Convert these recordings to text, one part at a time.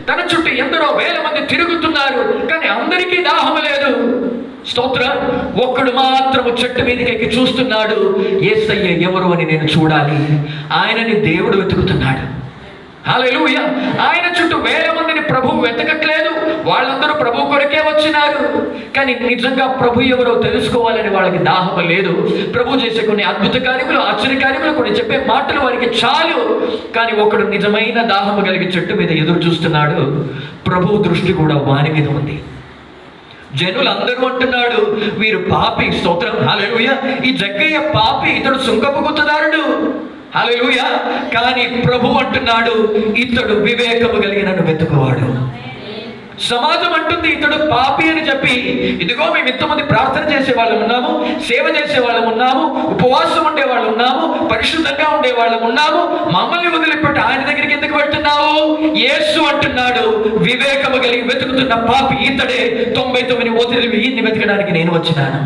తన చుట్టూ ఎందరో వేల మంది తిరుగుతున్నారు, కానీ అందరికీ దాహం లేదు. స్తోత్రం. ఒక్కడు మాత్రము చెట్టు మీదకి ఎక్కి చూస్తున్నాడు. యేసయ్య ఎవరు అని నేను చూడాలి. ఆయనని దేవుడు వెతుకుతున్నాడు. హల్లెలూయా. ఆయన చుట్టూ వేల మందిని ప్రభువు వెతకట్లేదు. వాళ్ళందరూ ప్రభు కొరకే వచ్చినారు, కానీ నిజంగా ప్రభు ఎవరో తెలుసుకోవాలని వాళ్ళకి దాహం లేదు. ప్రభు చేసే కొన్ని అద్భుత కార్యములు, ఆశ్చర్య కార్యములు, కొన్ని చెప్పే మాటలు వారికి చాలు. కానీ ఒకడు నిజమైన దాహము కలిగి చెట్టు మీద ఎదురు చూస్తున్నాడు. ప్రభు దృష్టి కూడా వాని మీద ఉంది. జనులందరూ అంటున్నాడు, వీరు పాపి. స్తోత్రం. హల్లెలూయా. ఈ జగ్గయ్య పాపి, ఇతడు సుంకపు గుత్తదారుడు. హల్లెలూయా. కానీ ప్రభు అంటున్నాడు, ఇతడు వివేకము కలిగిన వెతుకువాడు. సమాజం అంటుంది ఇతడు పాపి అని చెప్పి. ఇదిగో మేము ఇంతమంది ప్రార్థన చేసే వాళ్ళం ఉన్నాము, సేవ చేసే వాళ్ళం ఉన్నాము, ఉపవాసం ఉండే వాళ్ళు ఉన్నాము, పరిశుద్ధంగా ఉండే వాళ్ళం ఉన్నాము, మమ్మల్ని వదిలిపెట్టి ఆయన దగ్గరికి ఎందుకు వెళ్తున్నావు? యేసు అంటున్నాడు, వివేకము కలిగి వెతుకుతున్న పాపి ఇతడే. 99 వదిలి ఈయన్ని వెతకడానికి నేను వచ్చినాను.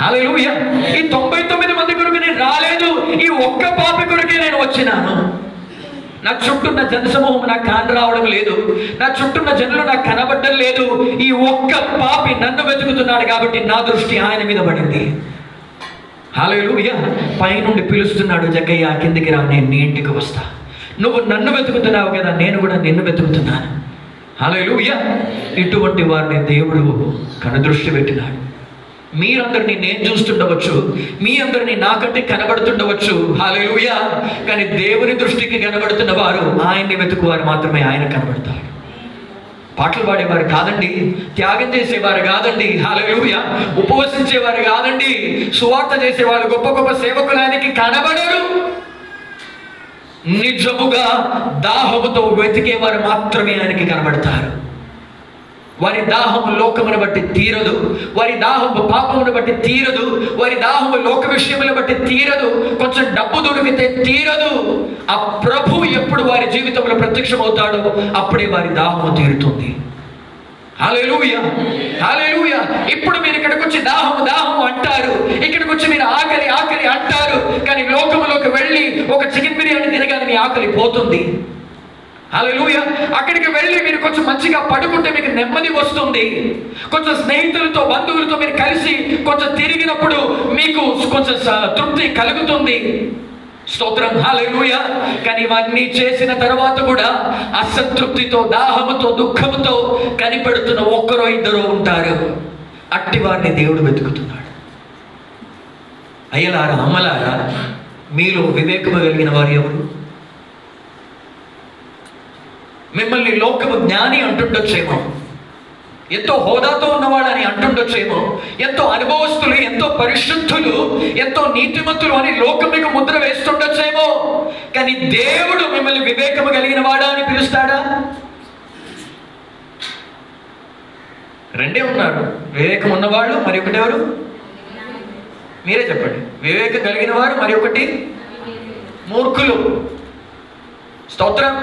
హల్లెలూయా. ఈ 99 మంది కొరకు నేను రాలేదు, ఈ ఒక్క పాపి కొరకే నేను వచ్చినాను. నా చుట్టూన్న జనసమూహం నాకు కాని రావడం లేదు, నా చుట్టూన్న జనులు నాకు కనబడడం లేదు. ఈ ఒక్క పాపి నన్ను వెతుకుతున్నాడు కాబట్టి నా దృష్టి ఆయన మీద పడింది. హల్లెలూయా. పైనుండి పిలుస్తున్నాడు, జగ్గయ్య కిందికి రా, నేను నీ ఇంటికి వస్తా. నువ్వు నన్ను వెతుకుతున్నావు కదా, నేను కూడా నిన్ను వెతుకుతున్నాను. హల్లెలూయా. ఇటువంటి వారిని దేవుడు కనుదృష్టి పెట్టినాడు. మీరందరినీ నేను చూస్తుండవచ్చు, మీ అందరినీ నాకంటే కనబడుతుండవచ్చు. హల్లెలూయా. కానీ దేవుని దృష్టికి కనబడుతున్న వారు, ఆయన్ని వెతుకువారు మాత్రమే ఆయన కనబడతారు. పాటలు పాడేవారు కాదండి, త్యాగం చేసేవారు కాదండి, హల్లెలూయా, ఉపవసించేవారు కాదండి, సువార్త చేసేవారు, గొప్ప గొప్ప సేవకులానికి కనబడరు. నిజముగా దాహముతో వెతికేవారు మాత్రమే ఆయనకి కనబడతారు. వారి దాహము లోకమును బట్టి తీరదు, వారి దాహము పాపమును బట్టి తీరదు, వారి దాహము లోక విషయములను బట్టి తీరదు, కొంచెం డబ్బు దొరికితే తీరదు. ఆ ప్రభు ఎప్పుడు వారి జీవితంలో ప్రత్యక్షమవుతాడో అప్పుడే వారి దాహము తీరుతుంది. హల్లెలూయా. హల్లెలూయా. ఇప్పుడు మీరు ఇక్కడికి వచ్చి దాహము దాహము అంటారు, ఇక్కడికి వచ్చి మీరు ఆకలి ఆకలి అంటారు, కానీ లోకములోకి వెళ్ళి ఒక చికెన్ బిర్యానీ తినగానే మీ ఆకలి పోతుంది. హల్లెలూయా. అక్కడికి వెళ్ళి మీరు కొంచెం మంచిగా పడుకుంటే మీకు నెమ్మది వస్తుంది. కొంచెం స్నేహితులతో బంధువులతో మీరు కలిసి కొంచెం తిరిగినప్పుడు మీకు కొంచెం తృప్తి కలుగుతుంది. స్తోత్రం. హల్లెలూయా. కానీ ఇవన్నీ చేసిన తర్వాత కూడా అసంతృప్తితో, దాహముతో, దుఃఖముతో కనిపెడుతున్న ఒక్కరో ఇద్దరో ఉంటారు. అట్టి వారిని దేవుడు వెతుకుతున్నాడు. అయ్యలారా, అమ్మలారా, మీలో వివేకము కలిగిన వారు ఎవరు? మిమ్మల్ని లోకము జ్ఞాని అంటుండొచ్చేమో, ఎంతో హోదాతో ఉన్నవాళ్ళని అంటుండొచ్చేమో, ఎంతో అనుభవస్తులు, ఎంతో పరిశుద్ధులు, ఎంతో నీతిమంతులు అని లోకం మీకు ముద్ర వేస్తుండొచ్చేమో, కానీ దేవుడు మిమ్మల్ని వివేకము కలిగిన వాడా అని పిలుస్తాడా? రెండే ఉన్నారు, వివేకం ఉన్నవాళ్ళు, మరి ఒకటి ఎవరు? మీరే చెప్పండి. వివేకం కలిగిన వారు, మరి ఒకటి మూర్ఖులు. స్తోత్రం.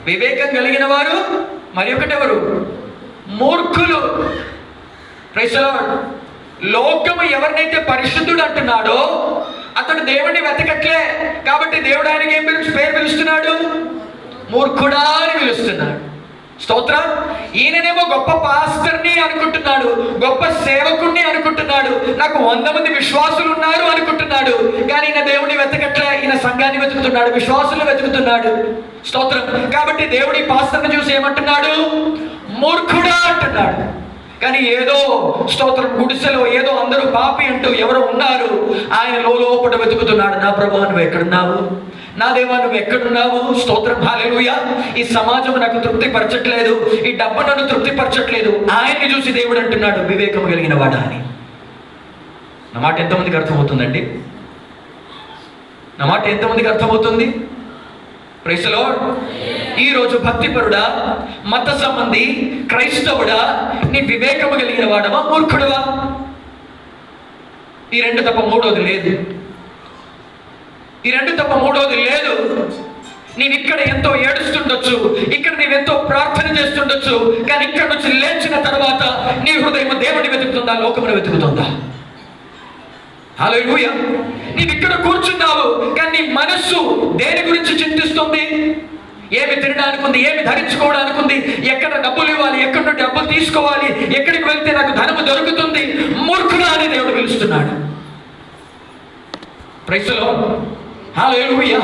వివేకం కలిగిన వారు, మరి ఒకటి ఎవరు? మూర్ఖులు. Praise the Lord. లోకము ఎవరినైతే పరిశుద్ధుడు అంటున్నాడో అతడు దేవుడిని వెతకట్లే, కాబట్టి దేవుడు ఆయనకి ఏం పేరు పిలుస్తున్నాడు? మూర్ఖుడా అని పిలుస్తున్నాడు. స్తోత్రం. ఈయననేమో గొప్ప పాస్టర్ని అనుకుంటున్నాడు, గొప్ప సేవకుణ్ణి అనుకుంటున్నాడు, నాకు 100 మంది విశ్వాసులు ఉన్నారు అనుకుంటున్నాడు, కానీ ఈయన దేవుడిని వెతకట్లే, ఈయన సంఘాన్ని వెతుకుతున్నాడు, విశ్వాసులు వెతుకుతున్నాడు. స్తోత్రం. కాబట్టి దేవుడి పాస్టర్ని చూసి ఏమంటున్నాడు? మూర్ఖుడా అంటున్నాడు. కానీ ఏదో స్తోత్రం గుడిసెలో ఏదో అందరూ పాపి అంటూ ఎవరో ఉన్నారు, ఆయన లోపల వెతుకుతున్నాడు. నా ప్రభువా నువ్వు ఎక్కడున్నావు? నా దేవా నువ్వు ఎక్కడున్నావు? స్తోత్రం. హల్లెలూయా. ఈ సమాజం నాకు తృప్తి పరచట్లేదు, ఈ డబ్బు నన్ను తృప్తి పరచట్లేదు. ఆయన్ని చూసి దేవుడు అంటున్నాడు, వివేకం కలిగిన వాడా అని. నా మాట ఎంతమందికి అర్థమవుతుందండి? నా మాట ఎంతమందికి అర్థమవుతుంది? Praise the Lord. ఈరోజు భక్తిపరుడా, మత సంబంధి, క్రైస్తవుడా, నీ వివేకము కలిగిన వాడవా, మూర్ఖుడవా? ఈ రెండు తప్ప మూడోది లేదు. ఈ రెండు తప్ప మూడోది లేదు. నీవు ఇక్కడ ఎంతో ఏడుస్తుండొచ్చు, ఇక్కడ నీవెంతో ప్రార్థన చేస్తుండొచ్చు, కానీ ఇక్కడ నుంచి లేచిన తర్వాత నీ హృదయం దేవుడిని వెతుకుతుందా, లోకమును వెతుకుతుందా? హల్లెలూయా. నీవు ఇక్కడ కూర్చున్నావు, కానీ నీ మనస్సు దేని గురించి చింతిస్తుంది? ఏమి తినడానికి ఉంది, ఏమి ధరించుకోవడానికి ఉంది, ఎక్కడ డబ్బులు ఇవ్వాలి, ఎక్కడ నుండి డబ్బులు తీసుకోవాలి, ఎక్కడికి వెళ్తే నాకు ధనము దొరుకుతుంది, మూర్ఖుడా అని దేవుడు పిలుస్తున్నాడు. Praise the Lord. హల్లెలూయా.